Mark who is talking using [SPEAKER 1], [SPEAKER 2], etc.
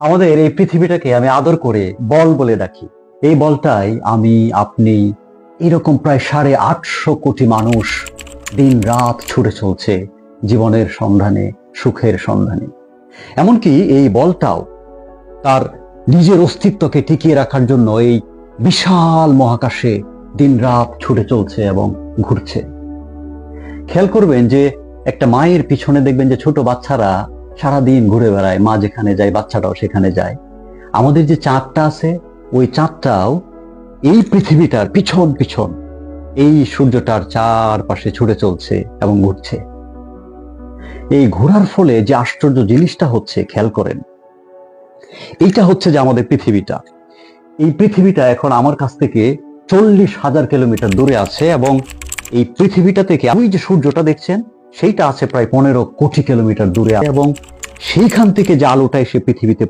[SPEAKER 1] আমাদের এই পৃথিবীটাকে আমি আদর করে বল বলে ডাকি। এই বলটাই আমি, আপনি, এরকম প্রায় 850 কোটি মানুষ দিন রাত ছুটে চলছে জীবনের সন্ধানে, সুখের সন্ধানে। এমনকি এই বলটাও তার নিজের অস্তিত্বকে টিকিয়ে রাখার জন্য এই বিশাল মহাকাশে দিন রাত ছুটে চলছে এবং ঘুরছে। খেয়াল করবেন যে একটা মায়ের পিছনে দেখবেন যে ছোট বাচ্চারা সারাদিন ঘুরে বেড়ায়, মা যেখানে যায় বাচ্চাটাও সেখানে যায়। আমাদের যে চাঁদটা আছে ওই চাঁদটাও এই পৃথিবীটার পিছন পিছন এই সূর্যটার চারপাশে ছুটে চলছে এবং ঘুরছে। এই ঘোরার ফলে যে আশ্চর্য জিনিসটা হচ্ছে খেয়াল করেন, এইটা হচ্ছে যে আমাদের পৃথিবীটা, এই পৃথিবীটা এখন আমার কাছ থেকে 40,000 কিলোমিটার দূরে আছে এবং এই পৃথিবীটা থেকে ওই যে সূর্যটা দেখছেন সেইটা আছে প্রায় 15 কোটি কিলোমিটার দূরে এবং সেইখান থেকে যে আলোটা এসে পৃথিবীতে